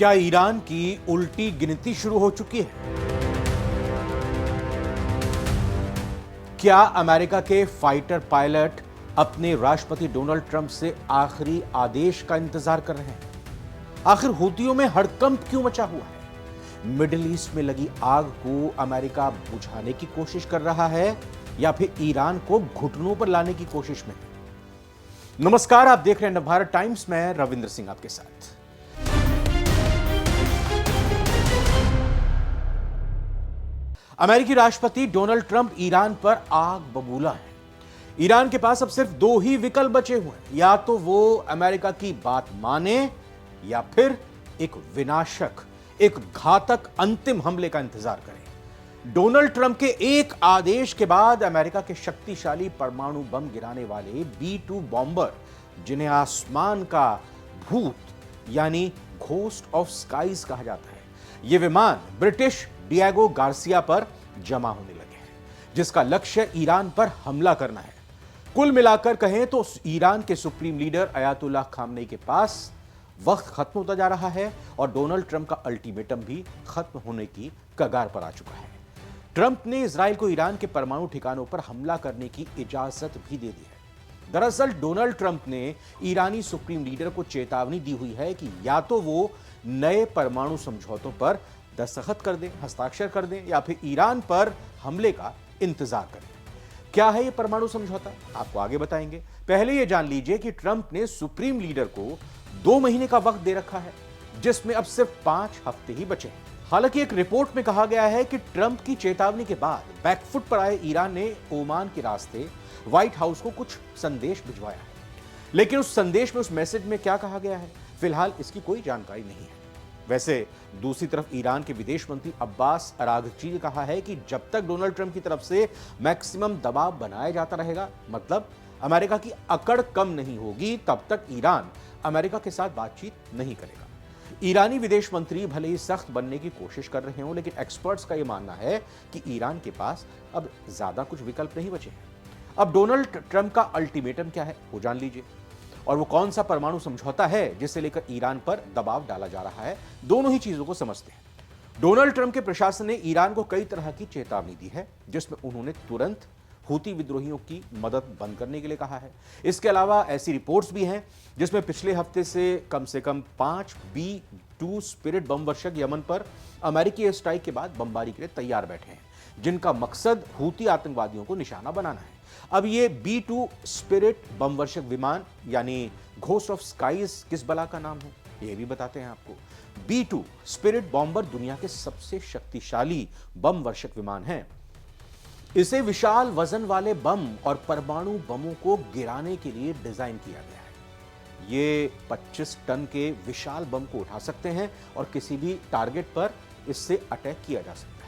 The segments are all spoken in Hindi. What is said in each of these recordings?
क्या ईरान की उल्टी गिनती शुरू हो चुकी है? क्या अमेरिका के फाइटर पायलट अपने राष्ट्रपति डोनाल्ड ट्रंप से आखिरी आदेश का इंतजार कर रहे हैं? आखिर हूतियों में हड़कंप क्यों मचा हुआ है? मिडिल ईस्ट में लगी आग को अमेरिका बुझाने की कोशिश कर रहा है या फिर ईरान को घुटनों पर लाने की कोशिश में? नमस्कार, आप देख रहे हैं नवभारत टाइम्स में रविंद्र सिंह आपके साथ। अमेरिकी राष्ट्रपति डोनाल्ड ट्रंप ईरान पर आग बबूला है। ईरान के पास अब सिर्फ दो ही विकल्प बचे हुए हैं, या तो वो अमेरिका की बात माने या फिर एक विनाशक, एक घातक अंतिम हमले का इंतजार करें। डोनाल्ड ट्रंप के एक आदेश के बाद अमेरिका के शक्तिशाली परमाणु बम गिराने वाले B-2 बॉम्बर, जिन्हें आसमान का भूत यानी घोस्ट ऑफ स्काईज कहा जाता है, ये विमान ब्रिटिश डिएगो गार्सिया पर जमा होने लगे हैं, जिसका लक्ष्य ईरान पर हमला करना है। कुल मिलाकर कहें तो ईरान के सुप्रीम लीडर अयातुल्लाह खामनेई के पास वक्त खत्म होता जा रहा है और डोनाल्ड ट्रंप का अल्टीमेटम भी खत्म होने की कगार पर आ चुका है। ट्रंप ने इजराइल को ईरान के परमाणु ठिकानों पर हमला करने की इजाजत भी दे दी है। दरअसल डोनाल्ड ट्रंप ने ईरानी सुप्रीम लीडर को चेतावनी दी हुई है कि या तो वो नए परमाणु समझौतों पर दस्तखत कर दें, हस्ताक्षर कर दें, या फिर ईरान पर हमले का इंतजार करें। क्या है यह परमाणु समझौता, आपको आगे बताएंगे। पहले यह जान लीजिए कि ट्रंप ने सुप्रीम लीडर को 2 महीने का वक्त दे रखा है, जिसमें अब सिर्फ 5 हफ्ते ही बचे हैं। हालांकि एक रिपोर्ट में कहा गया है कि ट्रंप की चेतावनी के बाद बैकफुट पर आए ईरान ने ओमान के रास्ते व्हाइट हाउस को कुछ संदेश भिजवाया है, लेकिन उस संदेश में, उस मैसेज में क्या कहा गया है, फिलहाल इसकी कोई जानकारी नहीं है। वैसे दूसरी तरफ ईरान के विदेश मंत्री अब्बास अरागची ने कहा है कि जब तक डोनाल्ड ट्रंप की तरफ से मैक्सिमम दबाव बनाया जाता रहेगा, मतलब अमेरिका की अकड़ कम नहीं होगी, तब तक ईरान अमेरिका के साथ बातचीत नहीं करेगा। ईरानी विदेश मंत्री भले ही सख्त बनने की कोशिश कर रहे हों, लेकिन एक्सपर्ट्स का यह मानना है कि ईरान के पास अब ज्यादा कुछ विकल्प नहीं बचे हैं। अब डोनाल्ड ट्रंप का अल्टीमेटम क्या है, वो जान लीजिए, और वो कौन सा परमाणु समझौता है जिसे लेकर ईरान पर दबाव डाला जा रहा है। दोनों ही चीजों को समझते हैं। डोनाल्ड ट्रंप के प्रशासन ने ईरान को कई तरह की चेतावनी दी है, जिसमें उन्होंने तुरंत हूती विद्रोहियों की मदद बंद करने के लिए कहा है। इसके अलावा ऐसी रिपोर्ट्स भी हैं जिसमें पिछले हफ्ते से कम 5 B-2 स्पिरिट बम वर्षक यमन पर अमेरिकी एयर स्ट्राइक के बाद बमबारी के लिए तैयार बैठे हैं, जिनका मकसद हूती आतंकवादियों को निशाना बनाना है। अब ये B-2 स्पिरिट बम वर्षक विमान यानी घोस्ट ऑफ स्काईज किस बला का नाम है, ये भी बताते हैं आपको। B-2 स्पिरिट बॉम्बर दुनिया के सबसे शक्तिशाली बम वर्षक विमान है। इसे विशाल वजन वाले बम और परमाणु बमों को गिराने के लिए डिजाइन किया गया है। ये 25 टन के विशाल बम को उठा सकते हैं और किसी भी टारगेट पर इससे अटैक किया जा सकता है।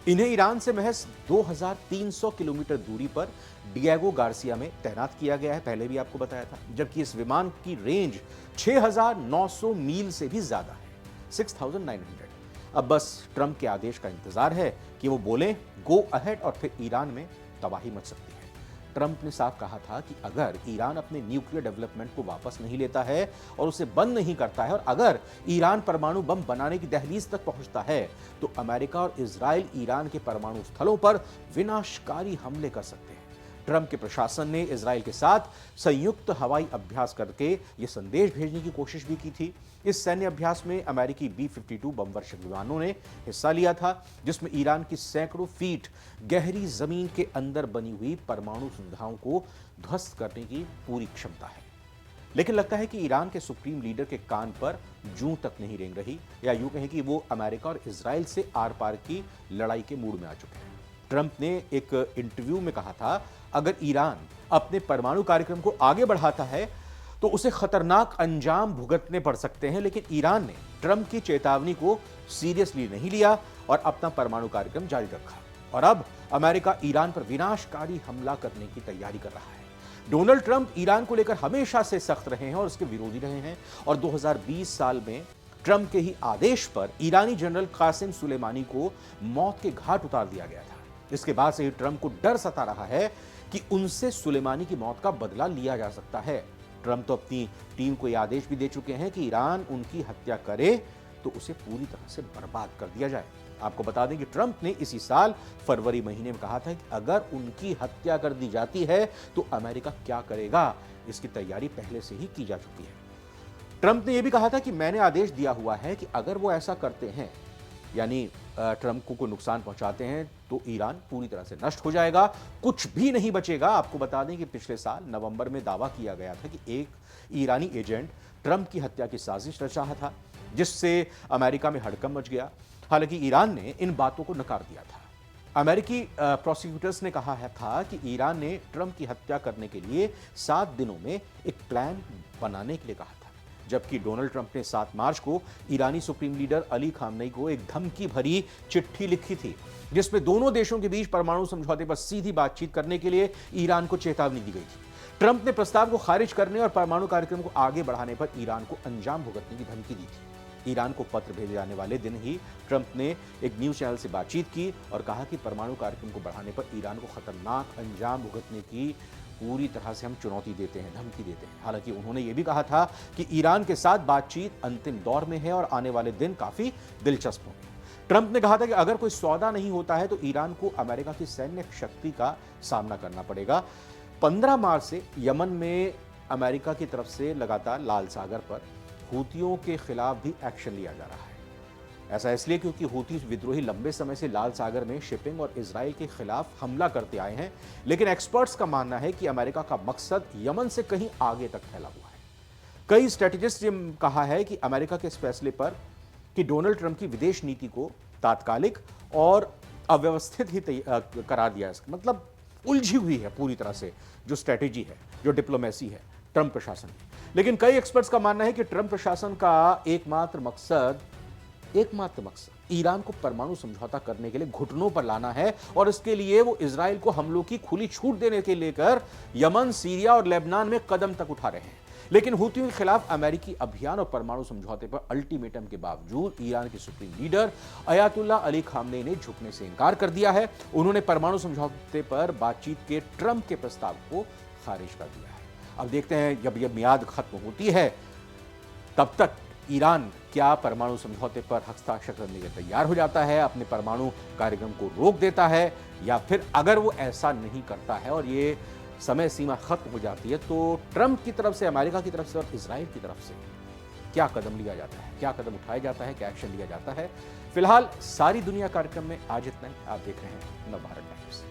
इन्हें ईरान से महज 2300 किलोमीटर दूरी पर डिएगो गार्सिया में तैनात किया गया है, पहले भी आपको बताया था, जबकि इस विमान की रेंज 6900 मील से भी ज्यादा है, 6900। अब बस ट्रंप के आदेश का इंतजार है कि वो बोले गो अहेड और फिर ईरान में तबाही मच सकती है। ट्रंप ने साफ कहा था कि अगर ईरान अपने न्यूक्लियर डेवलपमेंट को वापस नहीं लेता है और उसे बंद नहीं करता है, और अगर ईरान परमाणु बम बनाने की दहलीज तक पहुंचता है, तो अमेरिका और इजराइल ईरान के परमाणु स्थलों पर विनाशकारी हमले कर सकते हैं। ट्रंप के प्रशासन ने इजराइल के साथ संयुक्त हवाई अभ्यास करके यह संदेश भेजने की कोशिश भी की थी। इस सैन्य अभ्यास में अमेरिकी B-52 बम वर्षक विमानों ने हिस्सा लिया था, जिसमें ईरान की सैकड़ों फीट गहरी जमीन के अंदर बनी हुई परमाणु सुविधाओं को ध्वस्त करने की पूरी क्षमता है। लेकिन लगता है कि ईरान के सुप्रीम लीडर के कान पर जूं तक नहीं रेंग रही, या यूं कहें कि वो अमेरिका और इजराइल से आर पार की लड़ाई के मूड में आ चुके हैं। ट्रंप ने एक इंटरव्यू में कहा था, अगर ईरान अपने परमाणु कार्यक्रम को आगे बढ़ाता है तो उसे खतरनाक अंजाम भुगतने पड़ सकते हैं, लेकिन ईरान ने ट्रंप की चेतावनी को सीरियसली नहीं लिया और अपना परमाणु कार्यक्रम जारी रखा। और अब अमेरिका ईरान पर विनाशकारी हमला करने की तैयारी कर रहा है। डोनाल्ड ट्रंप ईरान को लेकर हमेशा से सख्त रहे हैं और उसके विरोधी रहे हैं, और 2020 साल में ट्रंप के ही आदेश पर ईरानी जनरल कासिम सुलेमानी को मौत के घाट उतार दिया गया था। इसके बाद से ही ट्रंप को डर सता रहा है कि उनसे सुलेमानी की मौत का बदला लिया जा सकता है। ट्रंप तो अपनी टीम को यह आदेश भी दे चुके हैं कि ईरान उनकी हत्या करे तो उसे पूरी तरह से बर्बाद कर दिया जाए। आपको बता दें कि ट्रंप ने इसी साल फरवरी महीने में कहा था कि अगर उनकी हत्या कर दी जाती है तो अमेरिका क्या करेगा, इसकी तैयारी पहले से ही की जा चुकी है। ट्रंप ने यह भी कहा था कि मैंने आदेश दिया हुआ है कि अगर वो ऐसा करते हैं, यानी ट्रंप को कोई नुकसान पहुंचाते हैं, तो ईरान पूरी तरह से नष्ट हो जाएगा, कुछ भी नहीं बचेगा। आपको बता दें कि पिछले साल नवंबर में दावा किया गया था कि एक ईरानी एजेंट ट्रंप की हत्या की साजिश रच रहा था, जिससे अमेरिका में हड़कंप मच गया। हालांकि ईरान ने इन बातों को नकार दिया था। अमेरिकी प्रोसिक्यूटर्स ने कहा था कि ईरान ने ट्रंप की हत्या करने के लिए 7 दिनों में एक प्लान बनाने के लिए कहा था, जबकि डोनाल्ड ट्रंप ने 7 मार्च को ईरानी सुप्रीम लीडर अली खामनेई को एक धमकी भरी चिट्ठी लिखी थी, जिसमें दोनों देशों के बीच परमाणु समझौते पर सीधी बातचीत करने के लिए ईरान को चेतावनी दी गई थी। ट्रंप ने प्रस्ताव को खारिज करने और परमाणु कार्यक्रम को आगे बढ़ाने पर ईरान को अंजाम भुगतने की धमकी दी थी। ईरान को पत्र भेजे जाने वाले दिन ही ट्रंप ने एक न्यूज चैनल से बातचीत की और कहा कि परमाणु कार्यक्रम को बढ़ाने पर ईरान को खतरनाक अंजाम भुगतने की पूरी तरह से हम चुनौती देते हैं, धमकी देते हैं। हालांकि उन्होंने यह भी कहा था कि ईरान के साथ बातचीत अंतिम दौर में है और आने वाले दिन काफी दिलचस्प होंगे। ट्रंप ने कहा था कि अगर कोई सौदा नहीं होता है तो ईरान को अमेरिका की सैन्य शक्ति का सामना करना पड़ेगा। 15 मार्च से यमन में अमेरिका की तरफ से लगातार लाल सागर पर हूतियों के खिलाफ भी एक्शन लिया जा रहा है। ऐसा इसलिए क्योंकि हूती विद्रोही लंबे समय से लाल सागर में शिपिंग और इजराइल के खिलाफ हमला करते आए हैं, लेकिन एक्सपर्ट्स का मानना है कि अमेरिका का मकसद यमन से कहीं आगे तक फैला हुआ है। कई स्ट्रेटेजिस्ट ने कहा है कि अमेरिका के इस फैसले पर कि डोनाल्ड ट्रंप की विदेश नीति को तात्कालिक और अव्यवस्थित ही करार दिया है, मतलब उलझी हुई है पूरी तरह से जो स्ट्रेटेजी है, जो डिप्लोमेसी है ट्रंप प्रशासन की। लेकिन कई एक्सपर्ट्स का मानना है कि ट्रंप प्रशासन का एकमात्र मकसद ईरान को परमाणु समझौता करने के लिए घुटनों पर लाना है और इसके लिए वो इजराइल को हमलों की खुली छूट देने के लेकर यमन, सीरिया और लेबनान में कदम तक उठा रहे हैं। लेकिन हूतियों के खिलाफ अमेरिकी अभियान और परमाणु समझौते पर अल्टीमेटम के बावजूद ईरान के supreme leader Ayatollah Ali Khamenei ने झुकने से इनकार कर दिया है। उन्होंने परमाणु समझौते पर बातचीत के ट्रंप के प्रस्ताव को खारिज कर दिया है। अब देखते हैं जब यह मियाद खत्म होती है तब तक ईरान क्या परमाणु समझौते पर हस्ताक्षर करने के लिए तैयार हो जाता है, अपने परमाणु कार्यक्रम को रोक देता है, या फिर अगर वो ऐसा नहीं करता है और ये समय सीमा खत्म हो जाती है तो ट्रंप की तरफ से, अमेरिका की तरफ से और इजराइल की तरफ से क्या कदम लिया जाता है, क्या कदम उठाया जाता है, क्या एक्शन लिया जाता है। फिलहाल सारी दुनिया कार्यक्रम में आज इतना ही। आप देख रहे हैं नवभारत टाइम्स।